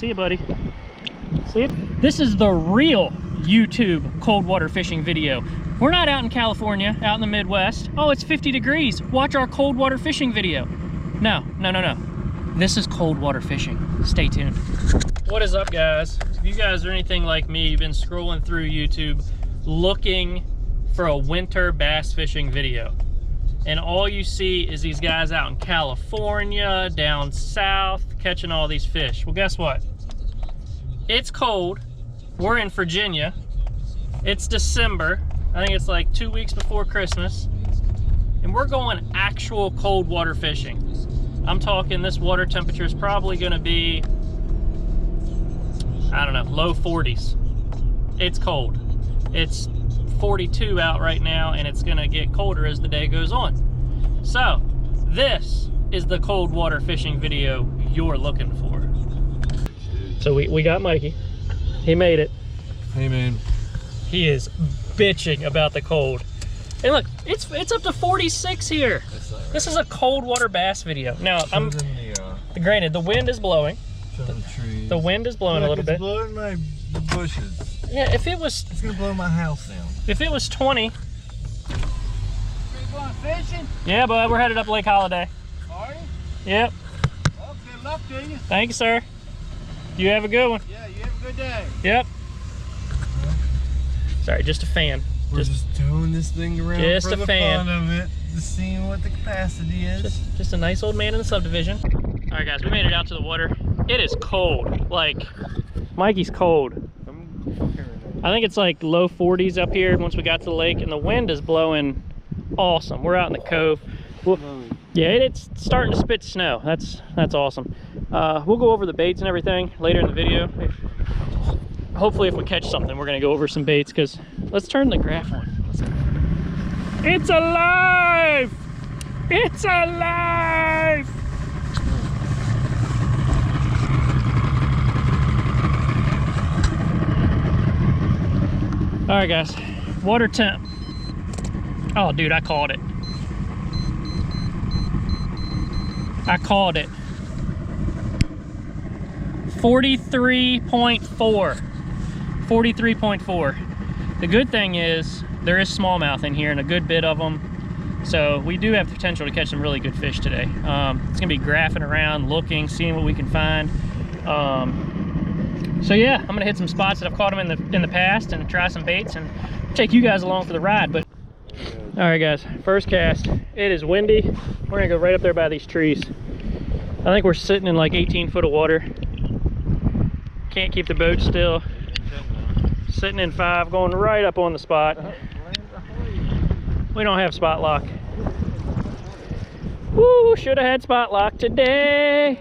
See you, buddy. See you. This is the real YouTube cold water fishing video. We're not out in California, out in the Midwest. Oh, it's 50 degrees. Watch our cold water fishing video. No. This is cold water fishing. Stay tuned. What is up, guys? If you guys are anything like me, you've been scrolling through YouTube looking for a winter bass fishing video. And all you see is these guys out in California, down south, catching all these fish. Well, guess what? It's cold. We're in Virginia. It's December. I think it's like 2 weeks before Christmas. And we're going actual cold water fishing. I'm talking this water temperature is probably gonna be, I don't know, low 40s. It's cold. It's 42 out right now, and it's gonna get colder as the day goes on. So this is the cold water fishing video you're looking for. So we got Mikey. He made it. Hey man. He is bitching about the cold. And look, it's up to 46 here. Right. This is a cold water bass video. Now granted, the wind is blowing. The wind is blowing a little bit. It's blowing my bushes. Yeah, if it was... It's gonna blow my house down. If it was 20... Are you going fishing? Yeah, bud, we're headed up Lake Holiday. Are you? Yep. Well, good luck to you. Thank you, sir. You have a good one. Yeah, you have a good day. Yep. Sorry, just a fan. We're just towing this thing around just for a the fan. fun of it, just seeing what the capacity is. Just a nice old man in the subdivision. All right, guys, we made it out to the water. It is cold. Like, Mikey's cold. I think it's like low 40s up here once we got to the lake, and the wind is blowing awesome. We're out in the cove. Yeah, it's starting to spit snow. That's awesome. We'll go over the baits and everything later in the video. Hopefully, if we catch something, we're gonna go over some baits, because let's turn the graph on. It's alive! It's alive! All right, guys, water temp. Oh, dude, I called it. I called it. 43.4. 43.4. The good thing is there is smallmouth in here and a good bit of them. So we do have the potential to catch some really good fish today. It's gonna be graphing around, looking, seeing what we can find. So yeah, I'm gonna hit some spots that I've caught them in the past and try some baits and take you guys along for the ride. But all right, guys, first cast. It is windy. We're gonna go right up there by these trees. I think we're sitting in like 18 foot of water. Can't keep the boat still. Sitting in 5, going right up on the spot. We don't have spot lock. Woo, should have had spot lock today.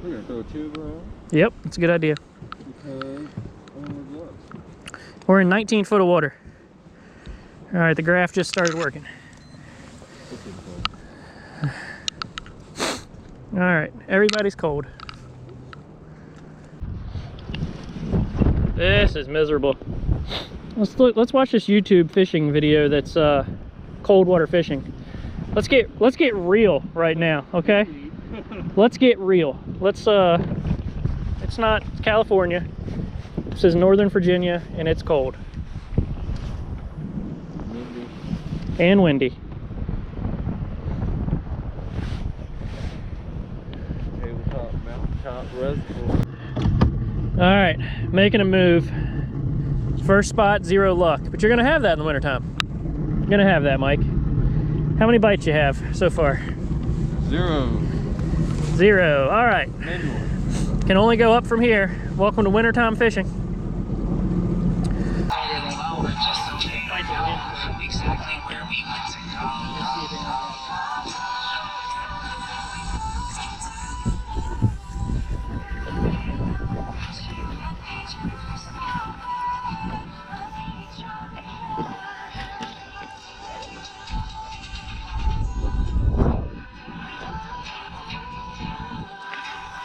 We're gonna throw a tube around. Yep, that's a good idea. We're in 19 foot of water. All right, the graph just started working. All right, everybody's cold. This is miserable. Let's watch this YouTube fishing video that's cold water fishing. Let's get real right now, okay? Let's get real. It's not California. This is Northern Virginia, and it's cold. Windy. And windy. Tabletop, mountaintop reservoir. All right, making a move. First spot, 0 luck. But you're gonna have that in the wintertime. You're gonna have that, Mike. How many bites you have so far? 0. 0, all right. Manual. Can only go up from here. Welcome to wintertime fishing.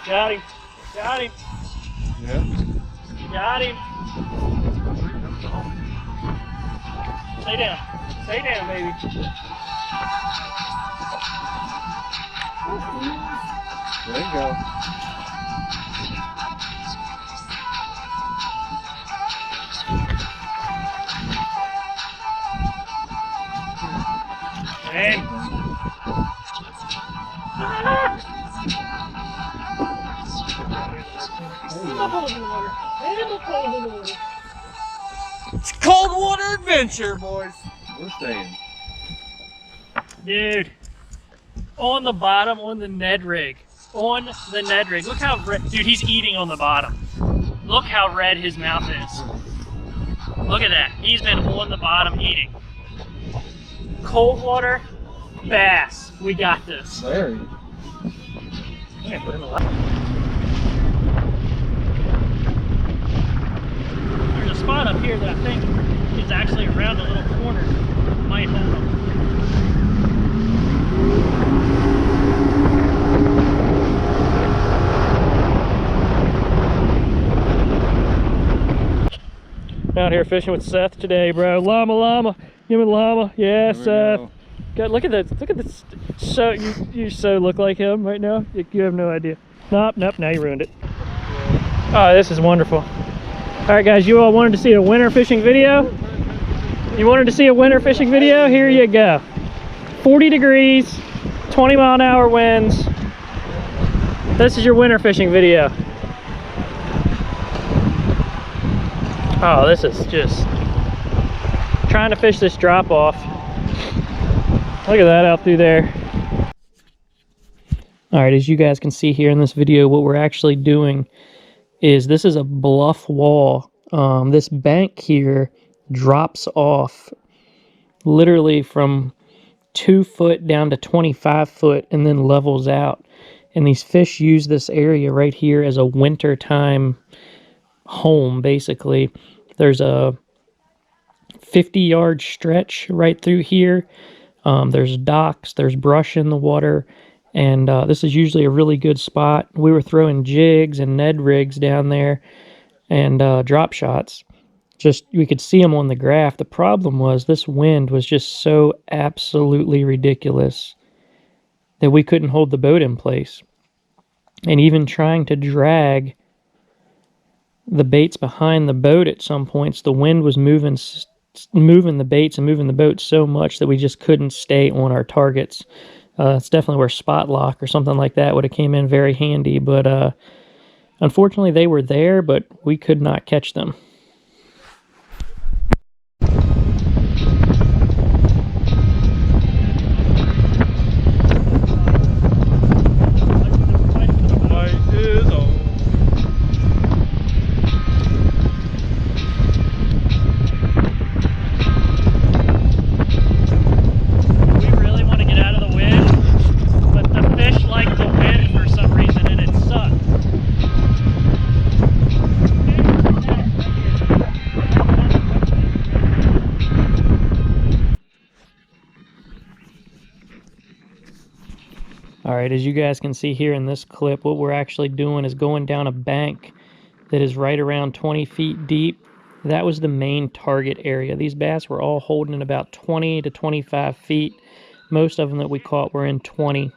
Got him. Got him. Yeah. Got him. Stay down. Stay down, baby. There you go. Hey. It's cold water adventure, boys. We're staying. Dude, on the bottom, on the Ned rig. On the Ned rig. Look how red, dude, he's eating on the bottom. Look how red his mouth is. Look at that. He's been on the bottom eating. Cold water bass. We got this. Larry. Yeah, put him alive. There's a spot up here that I think is actually around a little corner. Might hold him. Out here fishing with Seth today, bro. Llama, llama. Give me the llama. Yeah, Seth. God, look at that. Look at this. So you so look like him right now. You have no idea. Nope. Now you ruined it. Oh, this is wonderful. All right, guys. You all wanted to see a winter fishing video? You wanted to see a winter fishing video? Here you go. 40 degrees, 20-mile-an-hour winds. This is your winter fishing video. Oh, this is just trying to fish this drop off. Look at that out through there. All right, as you guys can see here in this video, what we're actually doing is this is a bluff wall. This bank here drops off literally from 2 foot down to 25 foot and then levels out. And these fish use this area right here as a wintertime home, basically. There's a 50-yard stretch right through here. There's docks, there's brush in the water, and this is usually a really good spot. We were throwing jigs and Ned rigs down there and drop shots. Just, we could see them on the graph. The problem was this wind was just so absolutely ridiculous that we couldn't hold the boat in place. And even trying to drag the baits behind the boat at some points, the wind was moving the baits and moving the boat so much that we just couldn't stay on our targets. It's definitely where spot lock or something like that would have came in very handy, but unfortunately they were there, but we could not catch them. Alright, as you guys can see here in this clip, what we're actually doing is going down a bank that is right around 20 feet deep. That was the main target area. These bass were all holding in about 20 to 25 feet. Most of them that we caught were in 20.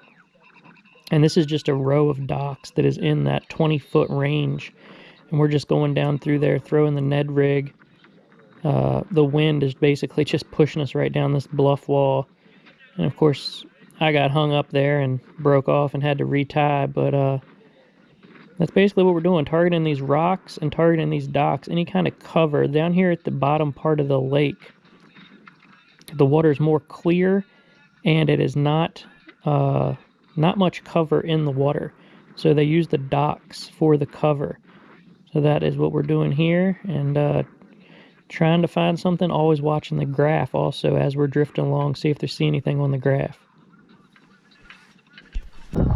And this is just a row of docks that is in that 20-foot range. And we're just going down through there, throwing the Ned rig. The wind is basically just pushing us right down this bluff wall. And of course, I got hung up there and broke off and had to retie, but that's basically what we're doing, targeting these rocks and targeting these docks, any kind of cover. Down here at the bottom part of the lake, the water is more clear and it is not much cover in the water. So they use the docks for the cover. So that is what we're doing here, and trying to find something, always watching the graph also as we're drifting along, see if there's anything on the graph. Got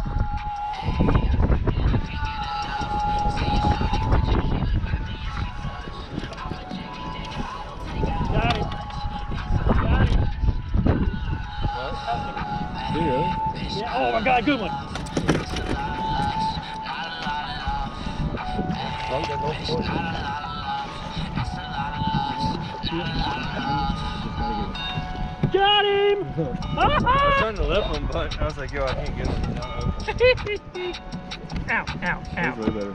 it. Yeah, oh my God, good one. Got him! I was trying to lift him, but I was like, yo, I can't get him. Ow, ow, ow. Way better.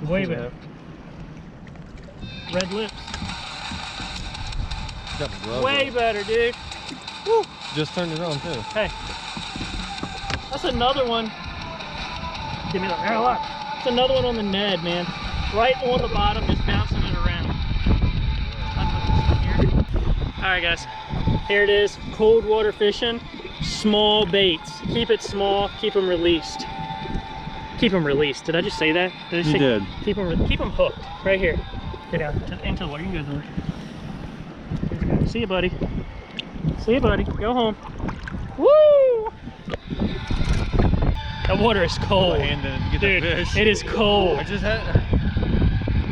Way better. Red lips. Got the gloves Way on. better, dude. Woo. Just turned it on too. Hey. That's another one. Give me that. Look. It's another one on the Ned, man. Right on the bottom, just bouncing it around. Alright guys, here it is, cold water fishing, small baits. Keep it small, keep them released. Keep them released. Did I just say that? Did I say You did. Keep them hooked, right here. Get out into the water, you can go there. See you, buddy. See you, buddy. Go home. Woo! That water is cold. Dude, it is cold. I just had.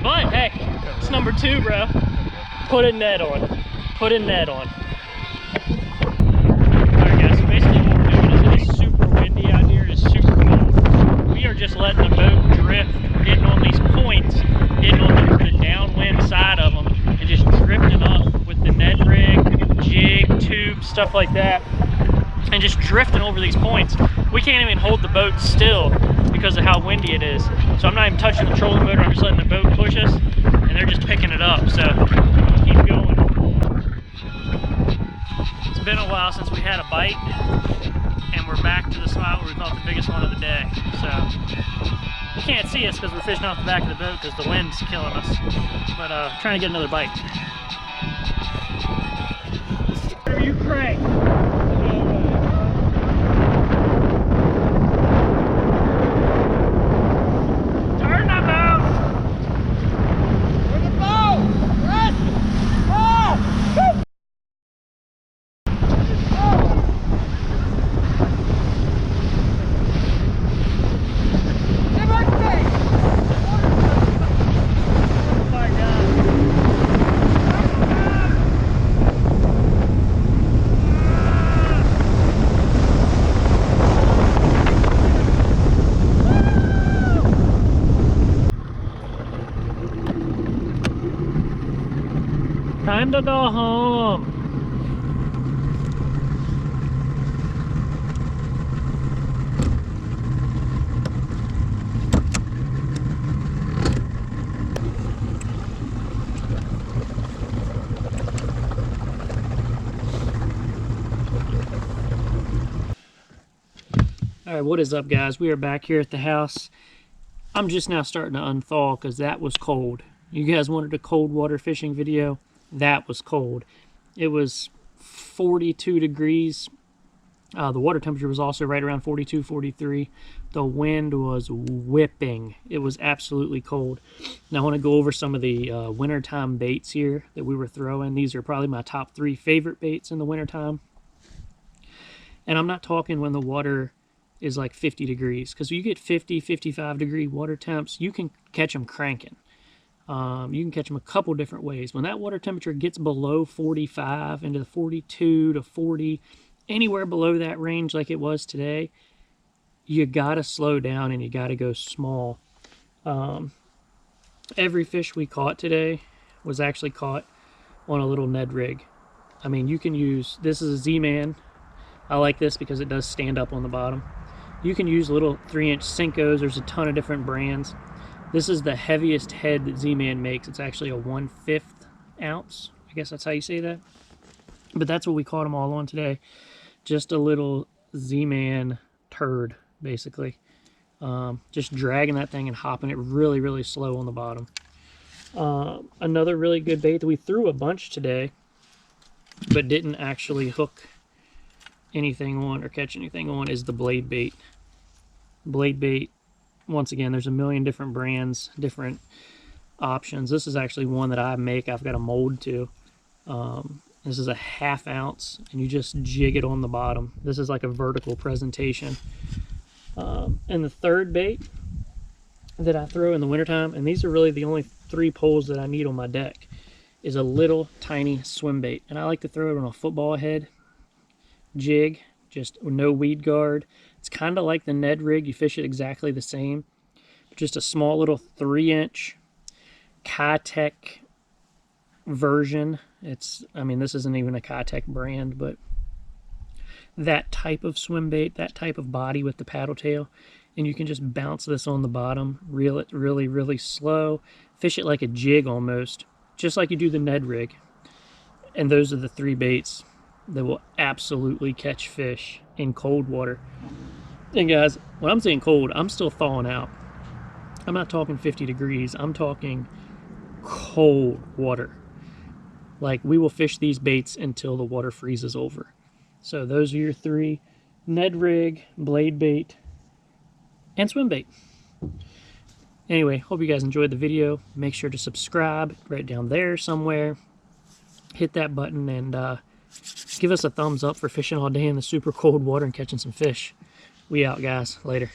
But hey, it's number 2, bro. Put a net on. Put a net on. Alright guys, so basically what we're doing is it is super windy out here. It is super cold. We are just letting the boat drift. We're getting on these points, getting on the downwind side of them, and just drifting up with the net rig, jig, tube, stuff like that. And just drifting over these points. We can't even hold the boat still because of how windy it is. So I'm not even touching the trolling motor, I'm just letting the boat push us, and they're just picking it up. So keep going. It's been a while since we had a bite, and we're back to the spot where we caught the biggest one of the day. So you can't see us because we're fishing off the back of the boat because the wind's killing us. But trying to get another bite. You crank. Time to go home. All right, what is up, guys? We are back here at the house. I'm just now starting to unthaw because that was cold. You guys wanted a cold water fishing video? That was cold. It was 42 degrees. The water temperature was also right around 42, 43. The wind was whipping. It was absolutely cold. Now I want to go over some of the wintertime baits here that we were throwing. These are probably my top 3 favorite baits in the wintertime. And I'm not talking when the water is like 50 degrees, because you get 50, 55 degree water temps, you can catch them cranking. You can catch them a couple different ways. When that water temperature gets below 45, into the 42 to 40, anywhere below that range like it was today, you gotta slow down and you gotta go small. Every fish we caught today was actually caught on a little Ned rig. I mean, you can use, this is a Z-Man. I like this because it does stand up on the bottom. You can use little 3-inch Senkos. There's a ton of different brands. This is the heaviest head that Z-Man makes. It's actually a 1/5 ounce. I guess that's how you say that. But that's what we caught them all on today. Just a little Z-Man turd, basically. Just dragging that thing and hopping it really, really slow on the bottom. Another really good bait that we threw a bunch today, but didn't actually hook anything on or catch anything on, is the blade bait. Blade bait, once again, there's a million different brands, different options. This is actually one that I make. I've got a mold to. This is a 1/2 ounce, and you just jig it on the bottom. This is like a vertical presentation. And the third bait that I throw in the wintertime, and these are really the only 3 poles that I need on my deck, is a little tiny swim bait. And I like to throw it on a football head jig, just no weed guard. It's kind of like the Ned rig. You fish it exactly the same. Just a small little 3-inch Kitech version. It's, I mean, this isn't even a Kitech brand, but that type of swim bait, that type of body with the paddle tail, and you can just bounce this on the bottom, reel it really, really slow, fish it like a jig almost, just like you do the Ned rig. And those are the 3 baits that will absolutely catch fish in cold water. And guys, when I'm saying cold, I'm still thawing out. I'm not talking 50 degrees, I'm talking cold water. Like, we will fish these baits until the water freezes over. So those are your 3: Ned rig, blade bait, and swim bait. Anyway, hope you guys enjoyed the video. Make sure to subscribe right down there somewhere. Hit that button and give us a thumbs up for fishing all day in the super cold water and catching some fish. We out, guys. Later.